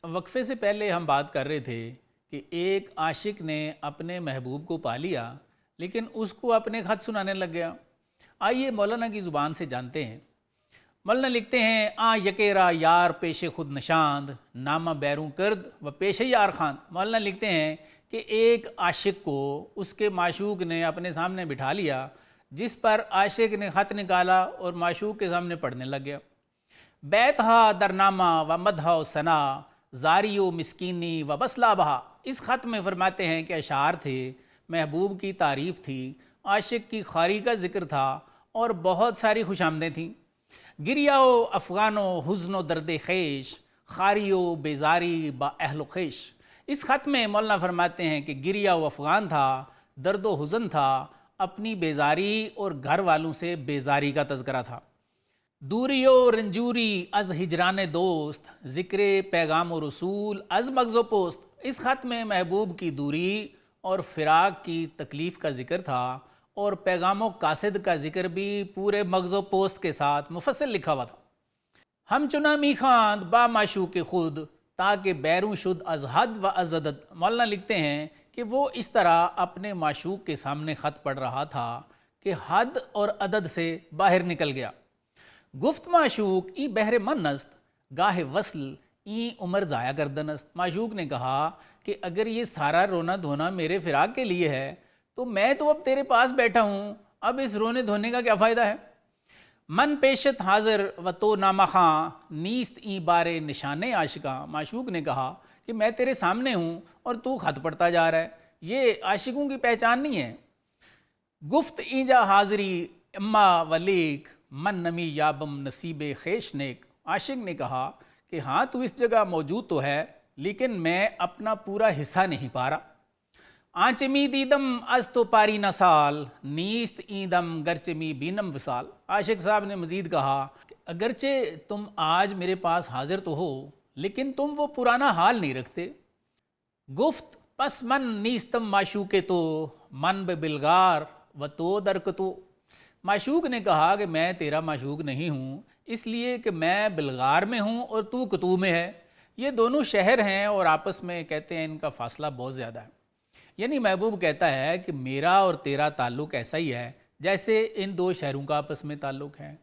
وقفے سے پہلے ہم بات کر رہے تھے کہ ایک عاشق نے اپنے محبوب کو پا لیا لیکن اس کو اپنے خط سنانے لگ گیا۔ آئیے مولانا کی زبان سے جانتے ہیں۔ مولانا لکھتے ہیں یکیرا یار پیش خود نشاند نامہ بیروں کرد و پیش یار خان۔ مولانا لکھتے ہیں کہ ایک عاشق کو اس کے معشوق نے اپنے سامنے بٹھا لیا، جس پر عاشق نے خط نکالا اور معشوق کے سامنے پڑھنے لگ گیا۔ بیتھا درنامہ و مدھا و ثنا زاری و مسکینی و بسلا بہا۔ اس خط میں فرماتے ہیں کہ اشعار تھے، محبوب کی تعریف تھی، عاشق کی خواری کا ذکر تھا اور بہت ساری خوش آمدیں تھیں۔ گریا و افغان و حزن و درد خیش خاری و بیزاری با اہل و خیش۔ اس خط میں مولانا فرماتے ہیں کہ گریا و افغان تھا، درد و حزن تھا، اپنی بیزاری اور گھر والوں سے بیزاری کا تذکرہ تھا۔ دوری و رنجوری از ہجران دوست ذکر پیغام و رسول از مغز و پوست۔ اس خط میں محبوب کی دوری اور فراق کی تکلیف کا ذکر تھا اور پیغام و قاصد کا ذکر بھی پورے مغز و پوست کے ساتھ مفصل لکھا ہوا تھا۔ ہم چنا می خواند با معشوق خود تاکہ بیروں شد از حد و از عدد۔ مولانا لکھتے ہیں کہ وہ اس طرح اپنے معشوق کے سامنے خط پڑھ رہا تھا کہ حد اور عدد سے باہر نکل گیا۔ گفت معشوق ای بہر من است گاہ وصل ای عمر ضائع کردن است۔ معشوق نے کہا کہ اگر یہ سارا رونا دھونا میرے فراق کے لیے ہے تو میں تو اب تیرے پاس بیٹھا ہوں، اب اس رونے دھونے کا کیا فائدہ ہے؟ من پیشت حاضر و تو نامہ خاں نیست ای بارے نشانے عاشقاں۔ معشوق نے کہا کہ میں تیرے سامنے ہوں اور تو خط پڑھتا جا رہا ہے، یہ عاشقوں کی پہچان نہیں ہے۔ گفت اینجا حاضری اما ولیک من نمی یابم نصیب خیش نیک۔ عاشق نے کہا کہ ہاں تو اس جگہ موجود تو ہے لیکن میں اپنا پورا حصہ نہیں پا رہا۔ آنچمی دیدم از تو پاری نہ سال نیست ایندم گرچمی بینم وصال۔ عاشق صاحب نے مزید کہا کہ اگرچہ تم آج میرے پاس حاضر تو ہو لیکن تم وہ پرانا حال نہیں رکھتے۔ گفت پس من نیستم معشوق تو من بلغار و تو درکتو۔ معشوق نے کہا کہ میں تیرا معشوق نہیں ہوں اس لیے کہ میں بلغار میں ہوں اور تو کتو میں ہے، یہ دونوں شہر ہیں اور آپس میں کہتے ہیں ان کا فاصلہ بہت زیادہ ہے۔ یعنی محبوب کہتا ہے کہ میرا اور تیرا تعلق ایسا ہی ہے جیسے ان دو شہروں کا آپس میں تعلق ہے۔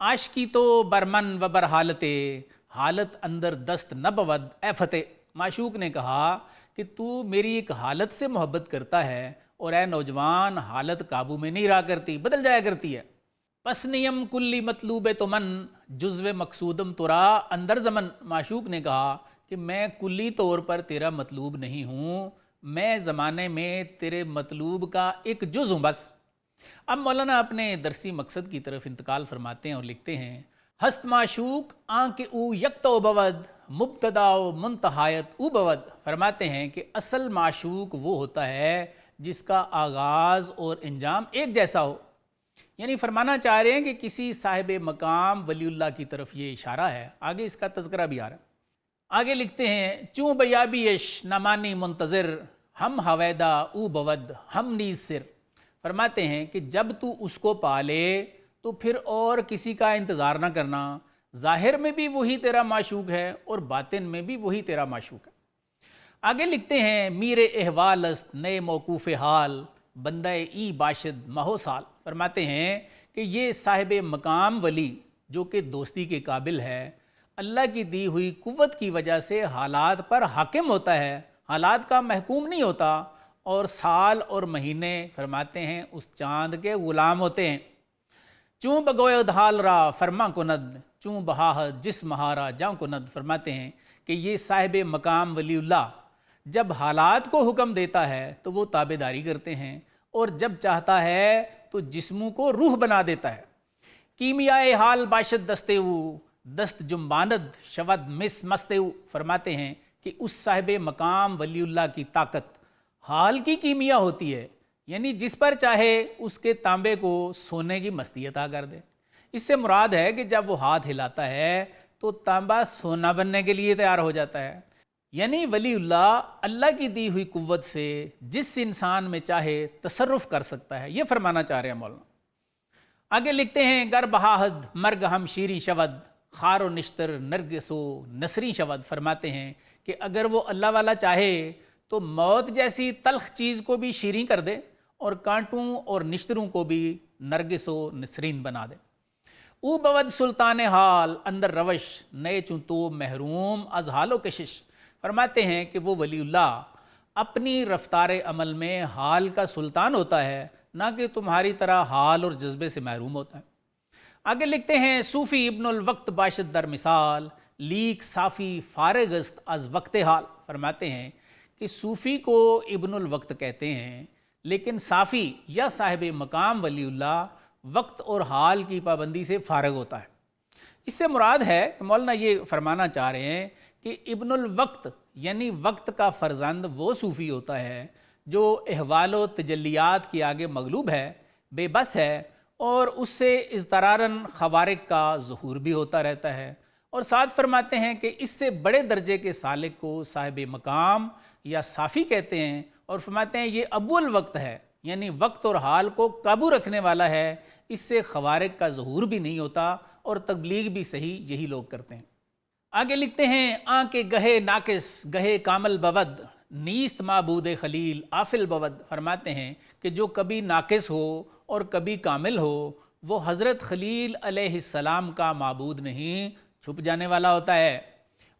عاشقی تو برمن و بر حالت اندر دست نہ بود اے فتح۔ معشوق نے کہا کہ تو میری ایک حالت سے محبت کرتا ہے اور اے نوجوان حالت قابو میں نہیں رہا کرتی، بدل جایا کرتی ہے۔ پس نیم کلی مطلوب تو من جزو مقصودم ترا اندر زمن۔ معشوق نے کہا کہ میں کلی طور پر تیرا مطلوب نہیں ہوں، میں زمانے میں تیرے مطلوب کا ایک جز ہوں بس۔ اب مولانا اپنے درسی مقصد کی طرف انتقال فرماتے ہیں اور لکھتے ہیں ہست معشوق آنکہ او یکتو بود مبتدا و منتہایت او بود۔ فرماتے ہیں کہ اصل معشوق وہ ہوتا ہے جس کا آغاز اور انجام ایک جیسا ہو۔ یعنی فرمانا چاہ رہے ہیں کہ کسی صاحب مقام ولی اللہ کی طرف یہ اشارہ ہے، آگے اس کا تذکرہ بھی آ رہا ہے۔ آگے لکھتے ہیں چوں بیابیش نمانی منتظر ہم حویدہ او بود ہم نیز سر۔ فرماتے ہیں کہ جب تو اس کو پالے تو پھر اور کسی کا انتظار نہ کرنا، ظاہر میں بھی وہی تیرا معشوق ہے اور باطن میں بھی وہی تیرا معشوق ہے۔ آگے لکھتے ہیں میر احوال است نئے موقوف حال بندہ ای باشد مہو سال۔ فرماتے ہیں کہ یہ صاحب مقام ولی جو کہ دوستی کے قابل ہے، اللہ کی دی ہوئی قوت کی وجہ سے حالات پر حاکم ہوتا ہے، حالات کا محکوم نہیں ہوتا، اور سال اور مہینے فرماتے ہیں اس چاند کے غلام ہوتے ہیں۔ چوں بگوئے دھال را فرما کند چوں بہاہ جس مہارا جاں کند۔ فرماتے ہیں کہ یہ صاحب مقام ولی اللہ جب حالات کو حکم دیتا ہے تو وہ تابعداری کرتے ہیں اور جب چاہتا ہے تو جسموں کو روح بنا دیتا ہے۔ کیمیائے حال باشد دستے او دست جنباند شود مس مستے او۔ فرماتے ہیں کہ اس صاحب مقام ولی اللہ کی طاقت حال کی کیمیا ہوتی ہے، یعنی جس پر چاہے اس کے تانبے کو سونے کی مستی عطا کر دے۔ اس سے مراد ہے کہ جب وہ ہاتھ ہلاتا ہے تو تانبا سونا بننے کے لیے تیار ہو جاتا ہے۔ یعنی ولی اللہ اللہ کی دی ہوئی قوت سے جس انسان میں چاہے تصرف کر سکتا ہے، یہ فرمانا چاہ رہے ہیں مولانا۔ آگے لکھتے ہیں گر بہاہد مرگ ہم شیریں شود خار و نشتر نرگس و نسری شود، فرماتے ہیں کہ اگر وہ اللہ والا چاہے تو موت جیسی تلخ چیز کو بھی شیریں کر دے اور کانٹوں اور نشتروں کو بھی نرگس و نسرین بنا دے۔ او بود سلطان حال اندر روش نئے چونتو محروم از حال و کشش، فرماتے ہیں کہ وہ ولی اللہ اپنی رفتار عمل میں حال کا سلطان ہوتا ہے، نہ کہ تمہاری طرح حال اور جذبے سے محروم ہوتا ہے۔ آگے لکھتے ہیں صوفی ابن الوقت باشد در مثال لیک صافی فارغست از وقت حال، فرماتے ہیں کہ صوفی کو ابن الوقت کہتے ہیں، لیکن صافی یا صاحب مقام ولی اللہ وقت اور حال کی پابندی سے فارغ ہوتا ہے۔ اس سے مراد ہے کہ مولانا یہ فرمانا چاہ رہے ہیں کہ ابن الوقت یعنی وقت کا فرزند وہ صوفی ہوتا ہے جو احوال و تجلیات کے آگے مغلوب ہے، بے بس ہے، اور اس سے اضطراراً خوارق کا ظہور بھی ہوتا رہتا ہے۔ اور ساتھ فرماتے ہیں کہ اس سے بڑے درجے کے سالک کو صاحب مقام یا صافی کہتے ہیں، اور فرماتے ہیں یہ ابو الوقت ہے، یعنی وقت اور حال کو قابو رکھنے والا ہے، اس سے خوارق کا ظہور بھی نہیں ہوتا، اور تبلیغ بھی صحیح یہی لوگ کرتے ہیں۔ آگے لکھتے ہیں آنکھ گہے ناقص گہے کامل بود نیست معبود خلیل آفل بود، فرماتے ہیں کہ جو کبھی ناقص ہو اور کبھی کامل ہو وہ حضرت خلیل علیہ السلام کا معبود نہیں، چھپ جانے والا ہوتا ہے۔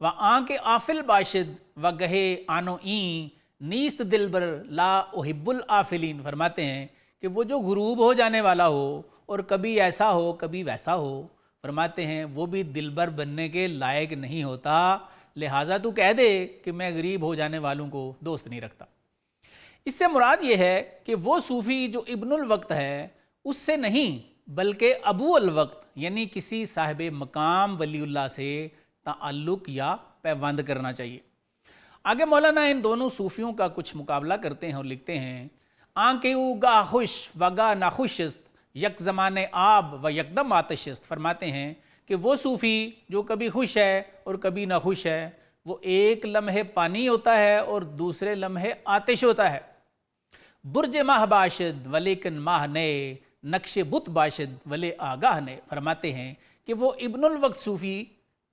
و آنکھ آفل باشد و گہے آنو این نیست دلبر لا احب الآفلین، فرماتے ہیں کہ وہ جو غروب ہو جانے والا ہو اور کبھی ایسا ہو کبھی ویسا ہو، فرماتے ہیں وہ بھی دلبر بننے کے لائق نہیں ہوتا، لہٰذا تو کہہ دے کہ میں غریب ہو جانے والوں کو دوست نہیں رکھتا۔ اس سے مراد یہ ہے کہ وہ صوفی جو ابن الوقت ہے اس سے نہیں بلکہ ابو الوقت یعنی کسی صاحب مقام ولی اللہ سے تعلق یا پیوند کرنا چاہیے۔ آگے مولانا ان دونوں صوفیوں کا کچھ مقابلہ کرتے ہیں اور لکھتے ہیں آنکھ او گاہ خوش و گاہ ناخوش است یک زمان آب و یکدم آتش است، فرماتے ہیں کہ وہ صوفی جو کبھی خوش ہے اور کبھی ناخوش ہے وہ ایک لمحے پانی ہوتا ہے اور دوسرے لمحے آتش ہوتا ہے۔ برج ماہ باشد ولیکن ماہ نئے نقش بت باشد ولے آگاہ نے، فرماتے ہیں کہ وہ ابن الوقت صوفی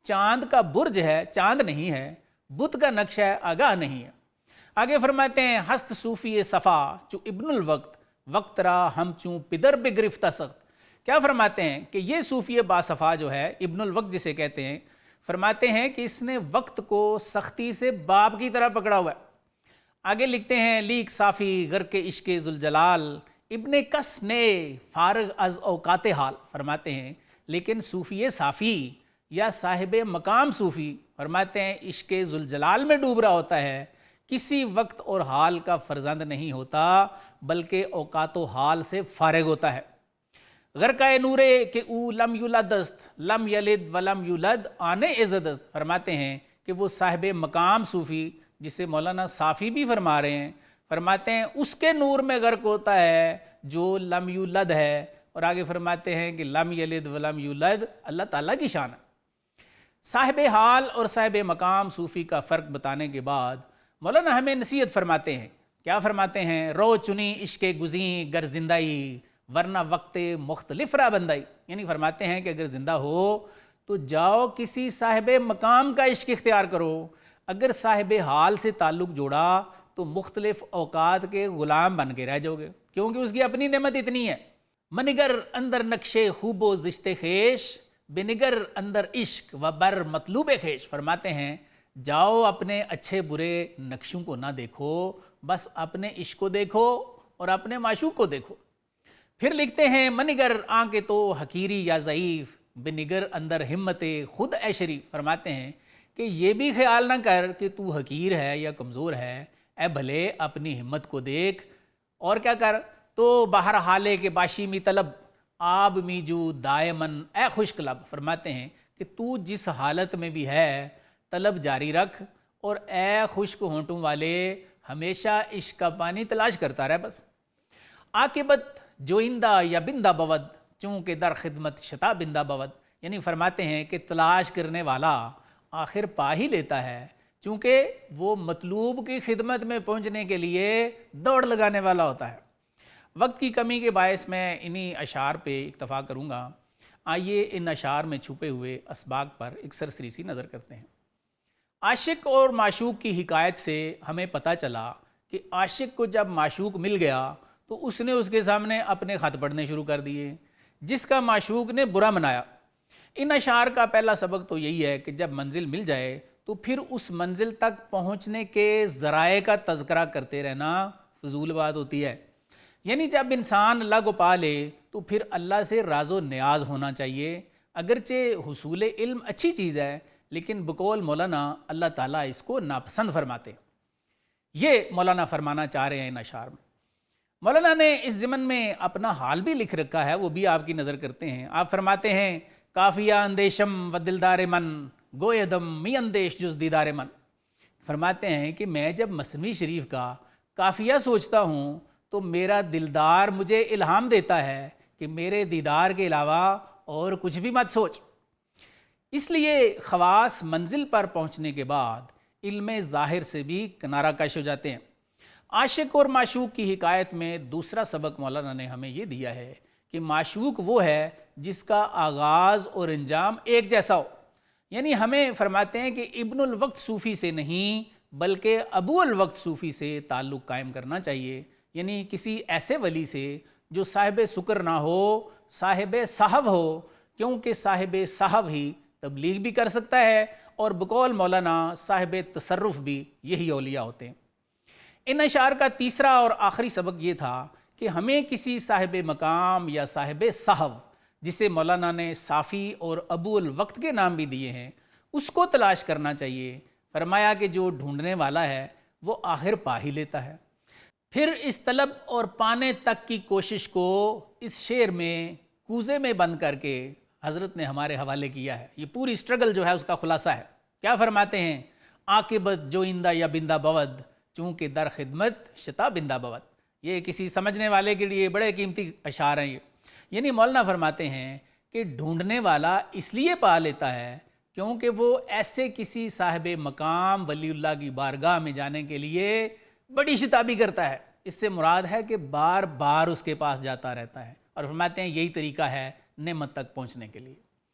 چاند کا برج ہے، چاند نہیں ہے، بت کا نقش ہے، آگاہ نہیں ہے۔ آگے فرماتے ہیں ہست صوفی صفا چو ابن الوقت وقت را ہم چوں پدر بگرفتہ سخت، کیا فرماتے ہیں کہ یہ صوفی باصفا جو ہے ابن الوقت جسے کہتے ہیں، فرماتے ہیں کہ اس نے وقت کو سختی سے باپ کی طرح پکڑا ہوا ہے۔ آگے لکھتے ہیں لیک صافی غرق عشق ذوالجلال ابن کس نے فارغ از اوقات حال، فرماتے ہیں لیکن صوفی صافی یا صاحب مقام صوفی فرماتے ہیں عشق ذوالجلال میں ڈوب رہا ہوتا ہے، کسی وقت اور حال کا فرزند نہیں ہوتا بلکہ اوقات و حال سے فارغ ہوتا ہے۔ غرقہ نورے کہ او لم یولد است لم یلد ولم یولد آنے عزت است، فرماتے ہیں کہ وہ صاحب مقام صوفی جسے مولانا صافی بھی فرما رہے ہیں، فرماتے ہیں اس کے نور میں غرق ہوتا ہے جو لم یولد ہے، اور آگے فرماتے ہیں کہ لم یلد ولم یولد اللہ تعالیٰ کی شان ہے۔ صاحب حال اور صاحب مقام صوفی کا فرق بتانے کے بعد مولانا ہمیں نصیحت فرماتے ہیں، کیا فرماتے ہیں رو چنی عشق گزیں گر زندائی ورنہ وقت مختلف را بندائی، یعنی فرماتے ہیں کہ اگر زندہ ہو تو جاؤ کسی صاحب مقام کا عشق اختیار کرو، اگر صاحب حال سے تعلق جوڑا تو مختلف اوقات کے غلام بن کے رہ جاؤ گے، کیونکہ اس کی اپنی نعمت اتنی ہے۔ منگر اندر نقش خوب و زشت خیش بنگر اندر عشق و بر مطلوب خیش، فرماتے ہیں جاؤ اپنے اچھے برے نقشوں کو نہ دیکھو، بس اپنے عشق کو دیکھو اور اپنے معشوق کو دیکھو۔ پھر لکھتے ہیں منگر آنکھ تو حقیری یا ضعیف بنگر اندر ہمت خود اے شریف، فرماتے ہیں کہ یہ بھی خیال نہ کر کہ تو حقیر ہے یا کمزور ہے، اے بھلے اپنی ہمت کو دیکھ اور کیا کر، تو باہر حالے کے باشی می طلب آب می جو دائمن اے خوش کلب، فرماتے ہیں کہ تو جس حالت میں بھی ہے طلب جاری رکھ اور اے خشک ہونٹوں والے ہمیشہ عشق کا پانی تلاش کرتا رہے بس۔ عاقبت جوئندہ یا بندہ بود چونکہ در خدمت شتا بندہ بود، یعنی فرماتے ہیں کہ تلاش کرنے والا آخر پا ہی لیتا ہے، چونکہ وہ مطلوب کی خدمت میں پہنچنے کے لیے دوڑ لگانے والا ہوتا ہے۔ وقت کی کمی کے باعث میں انہی اشعار پہ اکتفا کروں گا۔ آئیے ان اشعار میں چھپے ہوئے اسباق پر ایک سرسری سی نظر کرتے ہیں۔ عاشق اور معشوق کی حکایت سے ہمیں پتہ چلا کہ عاشق کو جب معشوق مل گیا تو اس نے اس کے سامنے اپنے خط پڑھنے شروع کر دیے، جس کا معشوق نے برا منایا۔ ان اشعار کا پہلا سبق تو یہی ہے کہ جب منزل مل جائے تو پھر اس منزل تک پہنچنے کے ذرائع کا تذکرہ کرتے رہنا فضول بات ہوتی ہے۔ یعنی جب انسان اللہ کو پا لے تو پھر اللہ سے راز و نیاز ہونا چاہیے۔ اگرچہ حصول علم اچھی چیز ہے، لیکن بقول مولانا اللہ تعالیٰ اس کو ناپسند فرماتے۔ یہ مولانا فرمانا چاہ رہے ہیں ان اشعار میں۔ مولانا نے اس ضمن میں اپنا حال بھی لکھ رکھا ہے، وہ بھی آپ کی نظر کرتے ہیں۔ آپ فرماتے ہیں کافیہ اندیشم و دلدار من گوئے دم می اندیش جز دیدار من۔ فرماتے ہیں کہ میں جب مثنوی شریف کا کافیہ سوچتا ہوں تو میرا دلدار مجھے الہام دیتا ہے کہ میرے دیدار کے علاوہ اور کچھ بھی مت سوچ۔ اس لیے خواص منزل پر پہنچنے کے بعد علم ظاہر سے بھی کنارہ کش ہو جاتے ہیں۔ عاشق اور معشوق کی حکایت میں دوسرا سبق مولانا نے ہمیں یہ دیا ہے کہ معشوق وہ ہے جس کا آغاز اور انجام ایک جیسا ہو۔ یعنی ہمیں فرماتے ہیں کہ ابن الوقت صوفی سے نہیں بلکہ ابو الوقت صوفی سے تعلق قائم کرنا چاہیے، یعنی کسی ایسے ولی سے جو صاحب سکر نہ ہو، صاحب صحب ہو، کیونکہ صاحب صحب ہی تبلیغ بھی کر سکتا ہے اور بقول مولانا صاحب تصرف بھی یہی اولیاء ہوتے ہیں۔ ان اشعار کا تیسرا اور آخری سبق یہ تھا کہ ہمیں کسی صاحب مقام یا صاحب صحب، جسے مولانا نے صافی اور ابو الوقت کے نام بھی دیے ہیں، اس کو تلاش کرنا چاہیے۔ فرمایا کہ جو ڈھونڈنے والا ہے وہ آخر پا ہی لیتا ہے۔ پھر اس طلب اور پانے تک کی کوشش کو اس شعر میں کوزے میں بند کر کے حضرت نے ہمارے حوالے کیا ہے۔ یہ پوری سٹرگل جو ہے اس کا خلاصہ ہے۔ کیا فرماتے ہیں؟ عاقبت جو اندہ یا بندہ بود، چونکہ در خدمت شتا بندہ بود۔ یہ کسی سمجھنے والے کے لیے بڑے قیمتی اشعار ہیں یہ۔ یعنی مولانا فرماتے ہیں کہ ڈھونڈنے والا اس لیے پا لیتا ہے کیونکہ وہ ایسے کسی صاحب مقام ولی اللہ کی بارگاہ میں جانے کے لیے بڑی شتابی کرتا ہے۔ اس سے مراد ہے کہ بار بار اس کے پاس جاتا رہتا ہے، اور فرماتے ہیں یہی طریقہ ہے نعمت تک پہنچنے کے لیے۔